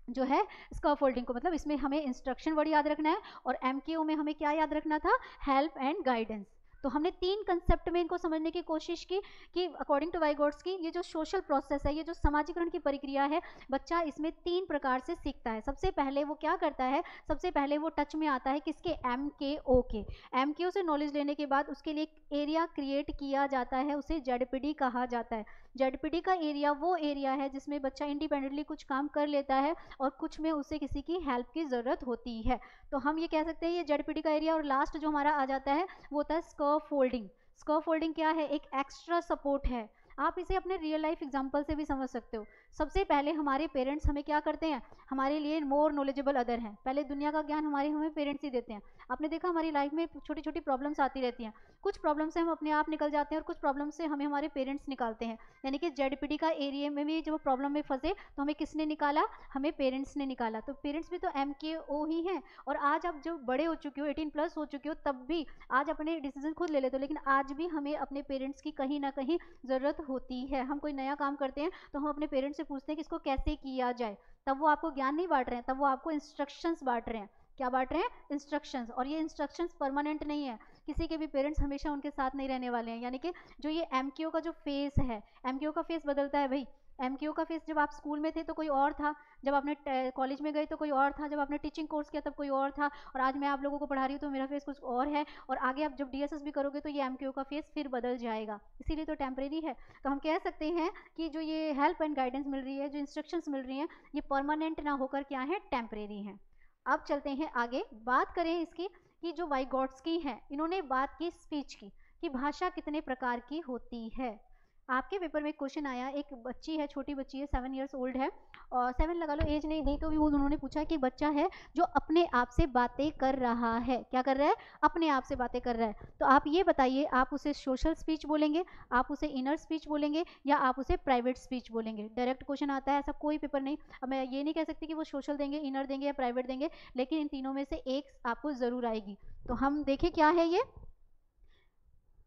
जो है स्कार्फ फोल्डिंग को। मतलब इसमें हमें इंस्ट्रक्शन वर्ड याद रखना है, और MKO में हमें क्या याद रखना था, हेल्प एंड गाइडेंस। तो हमने 3 कंसेप्ट में इनको समझने की कोशिश की कि अकॉर्डिंग टू वाइगोट्स्की ये जो सोशल प्रोसेस है, ये जो समाजीकरण की प्रक्रिया है, बच्चा इसमें 3 प्रकार से सीखता है। सबसे पहले वो क्या करता है, सबसे पहले वो टच में आता है किसके, MKO के। MKO से नॉलेज लेने के बाद उसके लिए एक एरिया क्रिएट किया जाता है, उसे जेडपीटी कहा जाता है। जेडपीटी का एरिया वो एरिया है जिसमें बच्चा इंडिपेंडेंटली कुछ काम कर लेता है और कुछ में उसे किसी की हेल्प की ज़रूरत होती है। तो हम ये कह सकते हैं ये जेडपीटी का एरिया। और लास्ट जो हमारा आ जाता है वो होता है स्कार्फ फोल्डिंग। स्कार्फ फोल्डिंग क्या है, एक एक्स्ट्रा सपोर्ट है। आप इसे अपने रियल लाइफ एग्जांपल से भी समझ सकते हो। सबसे पहले हमारे पेरेंट्स हमें क्या करते हैं, हमारे लिए मोर नॉलेजेबल अदर हैं। पहले दुनिया का ज्ञान हमें पेरेंट्स ही देते हैं। आपने देखा हमारी लाइफ में छोटी छोटी प्रॉब्लम्स आती रहती हैं, कुछ प्रॉब्लम से हम अपने आप निकल जाते हैं और कुछ प्रॉब्लम से हमें हमारे पेरेंट्स निकालते हैं। यानी कि जेडपीटी का एरिया में भी जब प्रॉब्लम में फंसे तो हमें किसने निकाला, हमें पेरेंट्स ने निकाला। तो पेरेंट्स भी तो MKO ही हैं। और आज आप जब बड़े हो चुके हो, 18+ हो चुके हो, तब भी आज अपने डिसीजन खुद ले लेते हो, लेकिन आज भी हमें अपने पेरेंट्स की कहीं ना कहीं ज़रूरत होती है। हम कोई नया काम करते हैं तो हम अपने पेरेंट्स से पूछते हैं कि इसको कैसे किया जाए। तब वो आपको ज्ञान नहीं बांट रहे हैं, तब वो आपको इंस्ट्रक्शंस बांट रहे हैं। क्या बांट रहे हैं, इंस्ट्रक्शंस। और ये इंस्ट्रक्शंस परमानेंट नहीं है, किसी के भी पेरेंट्स हमेशा उनके साथ नहीं रहने वाले हैं। यानी कि जो ये MKO का जो फेस है, MKO का फेस बदलता है भाई। MKO का फेस जब आप स्कूल में थे तो कोई और था, जब आपने कॉलेज में गए तो कोई और था, जब आपने टीचिंग कोर्स किया तब कोई और था, और आज मैं आप लोगों को पढ़ा रही हूँ तो मेरा फेस कुछ और है, और आगे आप जब DSS भी करोगे तो ये MKO का फेस फिर बदल जाएगा। इसीलिए तो टेम्परेरी है। तो हम कह सकते हैं कि जो ये हेल्प एंड गाइडेंस मिल रही है, जो इंस्ट्रक्शंस मिल रही हैं, ये परमानेंट ना होकर क्या है, टेम्परेरी हैं। अब चलते हैं आगे, बात करें इसकी कि जो वाइगोट्स्की हैं, इन्होंने बात की स्पीच की कि भाषा कितने प्रकार की होती है। आपके पेपर में क्वेश्चन आया, एक बच्ची है, छोटी बच्ची है, 7 इयर्स ओल्ड है, और 7 लगा लो, एज नहीं दी तो भी वो उन्होंने पूछा कि बच्चा है जो अपने आप से बातें कर रहा है। क्या कर रहा है, अपने आप से बातें कर रहा है। तो आप ये बताइए, आप उसे सोशल स्पीच बोलेंगे, आप उसे इनर स्पीच बोलेंगे, या आप उसे प्राइवेट स्पीच बोलेंगे। डायरेक्ट क्वेश्चन आता है, ऐसा कोई पेपर नहीं। अब मैं ये नहीं कह सकती कि वो सोशल देंगे, इनर देंगे या प्राइवेट देंगे, लेकिन इन तीनों में से एक आपको ज़रूर आएगी। तो हम देखें क्या है ये।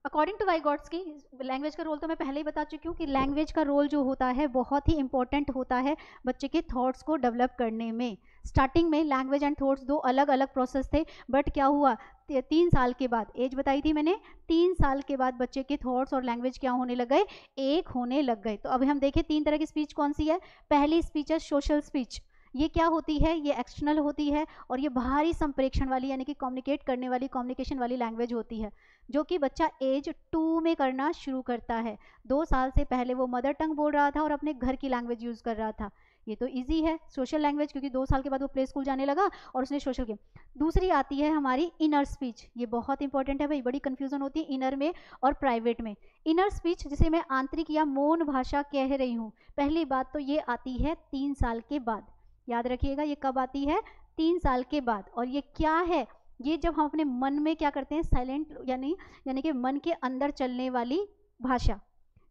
अकॉर्डिंग टू वाइगोट्स्की, लैंग्वेज का रोल तो मैं पहले ही बता चुकी हूँ कि लैंग्वेज का रोल जो होता है बहुत ही इंपॉर्टेंट होता है बच्चे के थॉट्स को डेवलप करने में। स्टार्टिंग में लैंग्वेज एंड थॉट्स 2 अलग अलग प्रोसेस थे, बट क्या हुआ, 3 साल के बाद, एज बताई थी मैंने, 3 साल के बाद बच्चे के थॉट्स और लैंग्वेज क्या होने लग गए, एक होने लग गए। तो अभी हम देखें 3 तरह की स्पीच कौन सी है। पहली स्पीच है सोशल स्पीच। ये क्या होती है, ये एक्सटर्नल होती है, और ये बाहरी संप्रेषण वाली, यानी कि कम्युनिकेट करने वाली, कम्युनिकेशन वाली लैंग्वेज होती है, जो कि बच्चा एज 2 में करना शुरू करता है। 2 साल से पहले वो मदर टंग बोल रहा था और अपने घर की लैंग्वेज यूज़ कर रहा था। ये तो इजी है सोशल लैंग्वेज, क्योंकि 2 साल के बाद वो प्ले स्कूल जाने लगा और उसने सोशल की। दूसरी आती है हमारी इनर स्पीच। ये बहुत इंपॉर्टेंट है भाई, बड़ी कन्फ्यूजन होती है इनर में और प्राइवेट में। इनर स्पीच जिसे मैं आंतरिक या मौन भाषा कह रही हूँ, पहली बात तो ये आती है 3 साल के बाद। याद रखिएगा, ये कब आती है, 3 साल के बाद। और ये क्या है, ये जब हम अपने मन में क्या करते हैं, साइलेंट, यानी कि मन के अंदर चलने वाली भाषा।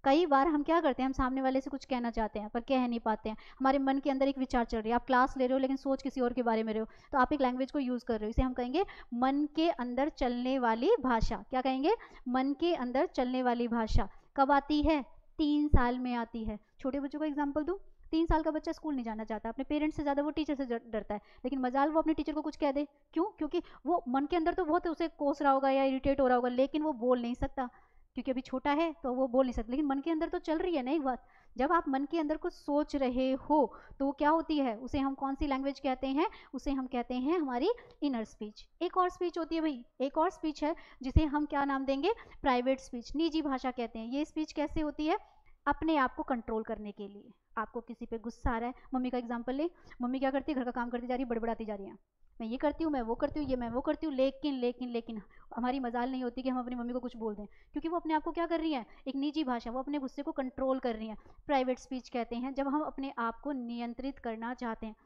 कई बार हम क्या करते हैं, हम सामने वाले से कुछ कहना चाहते हैं पर कह नहीं पाते हैं, हमारे मन के अंदर एक विचार चल रही है। आप क्लास ले रहे हो लेकिन सोच किसी और के बारे में रहे हो, तो आप एक लैंग्वेज को यूज़ कर रहे हो, इसे हम कहेंगे मन के अंदर चलने वाली भाषा। क्या कहेंगे, मन के अंदर चलने वाली भाषा। कब आती है, 3 साल में आती है। छोटे बच्चों का एग्जाम्पल दूँ, 3 साल का बच्चा स्कूल नहीं जाना चाहता, अपने पेरेंट्स से ज़्यादा वो टीचर से डरता है, लेकिन मजाल वो अपने टीचर को कुछ कह दे। क्यों? क्योंकि वो मन के अंदर तो बहुत उसे कोस रहा होगा या इरिटेट हो रहा होगा, लेकिन वो बोल नहीं सकता क्योंकि अभी छोटा है, तो वो बोल नहीं सकता, लेकिन मन के अंदर तो चल रही है ना एक बात। जब आप मन के अंदर कुछ सोच रहे हो तो वो क्या होती है, उसे हम कौन सी लैंग्वेज कहते हैं? उसे हम कहते हैं हमारी इनर स्पीच। एक और स्पीच होती है भाई, एक और स्पीच है जिसे हम क्या नाम देंगे? प्राइवेट स्पीच, निजी भाषा कहते हैं। ये स्पीच कैसे होती है? अपने आप को कंट्रोल करने के लिए। आपको किसी पे गुस्सा आ रहा है, मम्मी का एग्जाम्पल ले, मम्मी क्या करती है? घर का काम करती जा रही है, बड़बड़ाती जा रही है, मैं ये करती हूँ, मैं वो करती हूँ, ये मैं वो करती हूँ, लेकिन लेकिन लेकिन हमारी मजाल नहीं होती कि हम अपनी मम्मी को कुछ बोल दें, क्योंकि वो अपने आप को क्या कर रही है? एक निजी भाषा, वो अपने गुस्से को कंट्रोल कर रही है। प्राइवेट स्पीच कहते हैं जब हम अपने आप को नियंत्रित करना चाहते हैं।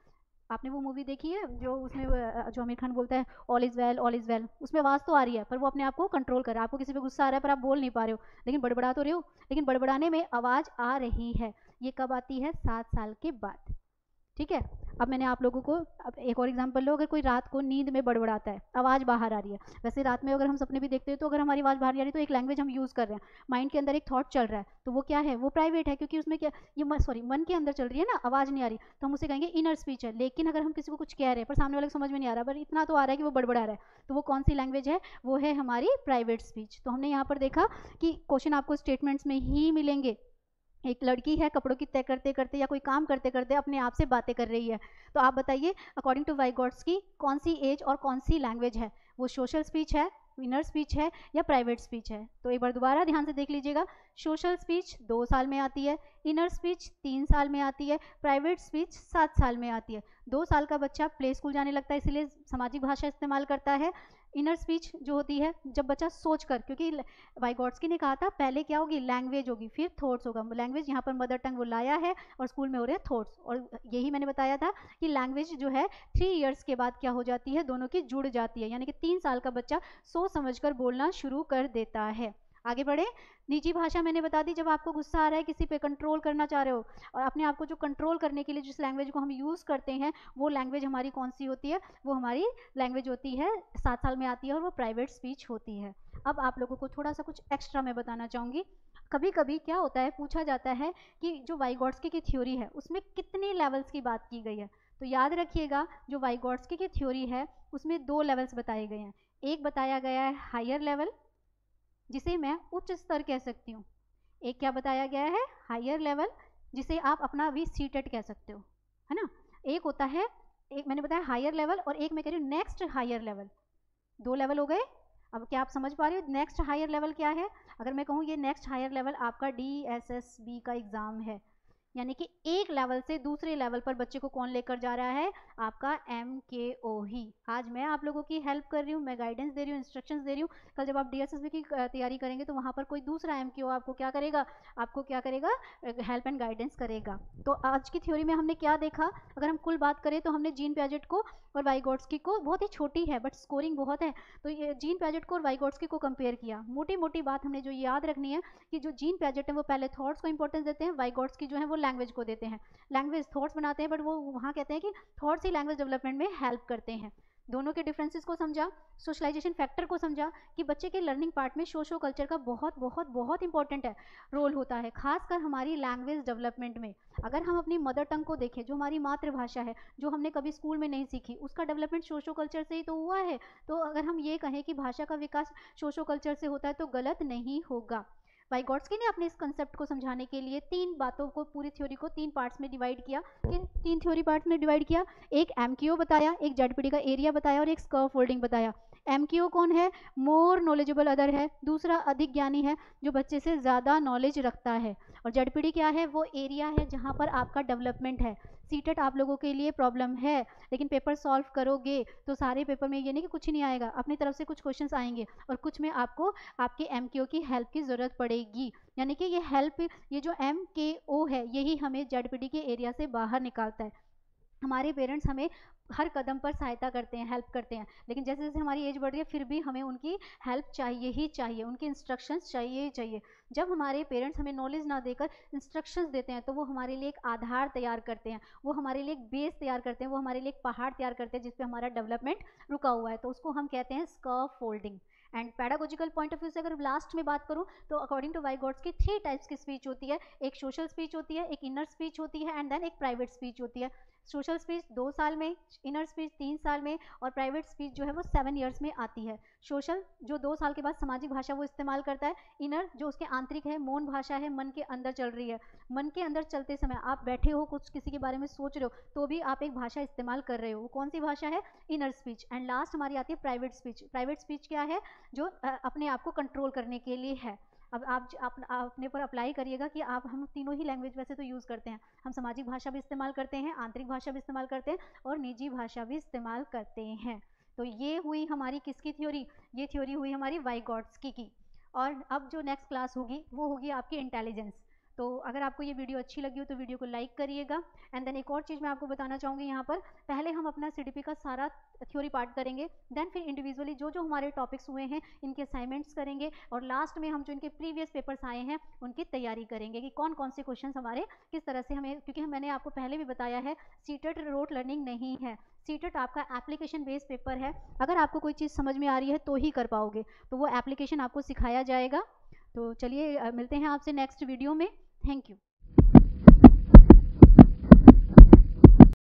आपने वो मूवी देखी है जो उसमें जो आमिर खान बोलता है all is well, all is well? उसमें आवाज़ तो आ रही है पर वो अपने आप को कंट्रोल कर रहा है। आपको किसी पे गुस्सा आ रहा है पर आप बोल नहीं पा रहे हो, लेकिन बड़बड़ा तो रहे हो, लेकिन बड़बड़ाने में आवाज़ आ रही है। ये कब आती है? 7 साल के बाद। ठीक है। अब मैंने आप लोगों को अब एक और एग्जांपल लो, अगर कोई रात को नींद में बड़बड़ाता है, आवाज़ बाहर आ रही है, वैसे रात में अगर हम सपने भी देखते हैं तो अगर हमारी आवाज़ बाहर नहीं आ रही तो एक लैंग्वेज हम यूज़ कर रहे हैं, माइंड के अंदर एक थॉट चल रहा है, तो वो क्या है? वो प्राइवेट है, क्योंकि उसमें क्या, ये सॉरी मन के अंदर चल रही है ना, आवाज़ नहीं आ रही, तो हम उसे कहेंगे इनर स्पीच है। लेकिन अगर हम किसी को कुछ कह रहे हैं पर सामने वाले को समझ में नहीं आ रहा, पर इतना तो आ रहा है कि वो बड़बड़ा रहा है, तो वो कौन सी लैंग्वेज है? वो है हमारी प्राइवेट स्पीच। तो हमने यहाँ पर देखा कि क्वेश्चन आपको स्टेटमेंट्स में ही मिलेंगे। एक लड़की है, कपड़ों की तय करते करते या कोई काम करते करते अपने आप से बातें कर रही है, तो आप बताइए अकॉर्डिंग टू वाइगॉट्स्की कौन सी एज और कौन सी लैंग्वेज है? वो सोशल स्पीच है, इनर स्पीच है या प्राइवेट स्पीच है? तो एक बार दोबारा ध्यान से देख लीजिएगा। सोशल स्पीच 2 साल में आती है, इनर स्पीच 3 साल में आती है, प्राइवेट स्पीच 7 साल में आती है। 2 साल का बच्चा प्ले स्कूल जाने लगता है, इसलिए सामाजिक भाषा इस्तेमाल करता है। इनर स्पीच जो होती है जब बच्चा सोच कर, क्योंकि वाइगॉट्स्की ने कहा था पहले क्या होगी? लैंग्वेज होगी, फिर थॉट्स होगा। लैंग्वेज यहाँ पर मदर टंग वो लाया है और स्कूल में हो रहे हैं थॉट्स, और यही मैंने बताया था कि लैंग्वेज जो है 3 इयर्स के बाद क्या हो जाती है? दोनों की जुड़ जाती है, यानी कि 3 साल का बच्चा सोच समझकर बोलना शुरू कर देता है। आगे बढ़े। निजी भाषा मैंने बता दी, जब आपको गुस्सा आ रहा है, किसी पे कंट्रोल करना चाह रहे हो, और अपने आप को जो कंट्रोल करने के लिए जिस लैंग्वेज को हम यूज़ करते हैं वो लैंग्वेज हमारी कौन सी होती है? वो हमारी लैंग्वेज होती है 7 साल में आती है और वो प्राइवेट स्पीच होती है। अब आप लोगों को थोड़ा सा कुछ एक्स्ट्रा मैं बताना चाहूँगी। कभी कभी क्या होता है, पूछा जाता है कि जो वाइगॉट्स्की की थ्योरी है उसमें कितने लेवल्स की बात की गई है? तो याद रखिएगा, जो वाइगॉट्स्की की थ्योरी है उसमें 2 लेवल्स बताए गए हैं। एक बताया गया है हायर लेवल, जिसे मैं उच्च स्तर कह सकती हूँ। एक क्या बताया गया है? हायर लेवल, जिसे आप अपना भी सीटेट कह सकते हो, है ना। एक होता है, एक मैंने बताया हायर लेवल, और एक मैं कह रही हूँ नेक्स्ट हायर लेवल। 2 लेवल हो गए। अब क्या आप समझ पा रहे हो नेक्स्ट हायर लेवल क्या है? अगर मैं कहूँ ये नेक्स्ट हायर लेवल आपका DSSB का एग्ज़ाम है, यानी कि एक लेवल से दूसरे लेवल पर बच्चे को कौन लेकर जा रहा है? आपका MKO ही। आज मैं आप लोगों की हेल्प कर रही हूँ, मैं गाइडेंस दे रही हूँ, इंस्ट्रक्शंस दे रही हूँ। कल जब आप DSSB की तैयारी करेंगे तो वहाँ पर कोई दूसरा MKO आपको क्या करेगा? आपको क्या करेगा? हेल्प एंड गाइडेंस करेगा। तो आज की थ्योरी में हमने क्या देखा? अगर हम कुल बात करें तो हमने जीन पियाजेट को और वाइगॉट्स्की को, बहुत ही छोटी है बट स्कोरिंग बहुत है, तो ये जीन पियाजेट को और वाइगॉट्स्की को कंपेयर किया। मोटी मोटी बात हमने जो याद रखनी है कि जो जीन पियाजेट है वो पहले थॉट्स को इंपॉर्टेंस देते हैं, वाइगॉट्स्की जो है वो लैंग्वेज को देते हैं। लैंग्वेज थॉट्स बनाते हैं, बट वो वहाँ कहते हैं कि थॉट्स ही लैंग्वेज डेवलपमेंट में हेल्प करते हैं। दोनों के डिफरेंसेस को समझा, सोशलाइजेशन फैक्टर को समझा कि बच्चे के लर्निंग पार्ट में सोशो कल्चर का बहुत बहुत बहुत इंपॉर्टेंट है, रोल होता है, खासकर हमारी लैंग्वेज डेवलपमेंट में। अगर हम अपनी मदर टंग को देखें, जो हमारी मातृभाषा है, जो हमने कभी स्कूल में नहीं सीखी, उसका डेवलपमेंट सोशो कल्चर से ही तो हुआ है। तो अगर हम ये कहें कि भाषा का विकास सोशो कल्चर से होता है तो गलत नहीं होगा। वाइगॉट्स्की ने अपने इस कंसेप्ट को समझाने के लिए 3 बातों को, पूरी थ्योरी को 3 पार्ट्स में डिवाइड किया। किन 3 थ्योरी पार्ट्स में डिवाइड किया? एक MKO बताया, एक ZPD का एरिया बताया और एक स्कर्व फोल्डिंग बताया। MKO कौन है? मोर नॉलेजेबल अदर है, दूसरा अधिक ज्ञानी है, जो बच्चे से ज़्यादा नॉलेज रखता है। और ZPD क्या है? वो एरिया है जहाँ पर आपका डेवलपमेंट है। सीटेट आप लोगों के लिए प्रॉब्लम है, लेकिन पेपर सॉल्व करोगे तो सारे पेपर में ये नहीं कि कुछ ही नहीं आएगा, अपनी तरफ से कुछ क्वेश्चंस आएंगे और कुछ में आपको आपके MKO की हेल्प की ज़रूरत पड़ेगी। यानी कि ये हेल्प, ये जो MKO है, यही हमें ZPD के एरिया से बाहर निकालता है। हमारे पेरेंट्स हमें हर कदम पर सहायता करते हैं, हेल्प करते हैं, लेकिन जैसे जैसे हमारी एज बढ़ रही है फिर भी हमें उनकी हेल्प चाहिए ही चाहिए, उनकी इंस्ट्रक्शंस चाहिए ही चाहिए। जब हमारे पेरेंट्स हमें नॉलेज ना देकर इंस्ट्रक्शंस देते हैं तो वो हमारे लिए एक आधार तैयार करते हैं, वो हमारे लिए एक बेस तैयार करते हैं, वो हमारे लिए एक पहाड़ तैयार करते हैं जिस पे हमारा डेवलपमेंट रुका हुआ है। तो उसको हम कहते हैं scaffolding. And pedagogical point of view से अगर लास्ट में बात करूँ तो अकॉर्डिंग टू वाइगॉट्स्की 3 टाइप्स की स्पीच होती है, एक सोशल स्पीच होती है, एक इनर स्पीच होती है, एंड देन एक प्राइवेट स्पीच होती है। सोशल स्पीच 2 साल में, इनर स्पीच 3 साल में, और प्राइवेट स्पीच जो है वो 7 ईयर्स में आती है। सोशल जो 2 साल के बाद सामाजिक भाषा वो इस्तेमाल करता है, इनर जो उसके आंतरिक है, मौन भाषा है, मन के अंदर चल रही है, मन के अंदर चलते समय आप बैठे हो कुछ किसी के बारे में सोच रहे हो तो भी आप एक भाषा इस्तेमाल कर रहे हो, वो कौन सी भाषा है, इनर स्पीच। एंड लास्ट हमारी आती है प्राइवेट स्पीच। प्राइवेट स्पीच क्या है, जो अपने आप को कंट्रोल करने के लिए है। अब आप अपने पर अप्लाई करिएगा कि आप, हम तीनों ही लैंग्वेज वैसे तो यूज़ करते हैं, हम सामाजिक भाषा भी इस्तेमाल करते हैं, आंतरिक भाषा भी इस्तेमाल करते हैं, और निजी भाषा भी इस्तेमाल करते हैं। तो ये हुई हमारी किसकी थ्योरी, ये थ्योरी हुई हमारी वाइगॉट्स्की की। और अब जो नेक्स्ट क्लास होगी वो होगी आपकी इंटेलिजेंस। तो अगर आपको ये वीडियो अच्छी लगी हो तो वीडियो को लाइक करिएगा। एंड देन एक और चीज़ मैं आपको बताना चाहूँगी यहाँ पर, पहले हम अपना सीडीपी का सारा थ्योरी पार्ट करेंगे, देन फिर इंडिविजुअली जो जो हमारे टॉपिक्स हुए हैं इनके असाइनमेंट्स करेंगे, और लास्ट में हम जो इनके प्रीवियस पेपर्स आए हैं उनकी तैयारी करेंगे कि कौन कौन से क्वेश्चन हमारे किस तरह से हमें, क्योंकि मैंने आपको पहले भी बताया है सीटेट रोट लर्निंग नहीं है, सीटेट आपका एप्लीकेशन बेस्ड पेपर है। अगर आपको कोई चीज़ समझ में आ रही है तो ही कर पाओगे, तो वो एप्लीकेशन आपको सिखाया जाएगा। तो चलिए मिलते हैं आपसे नेक्स्ट वीडियो में। Thank you.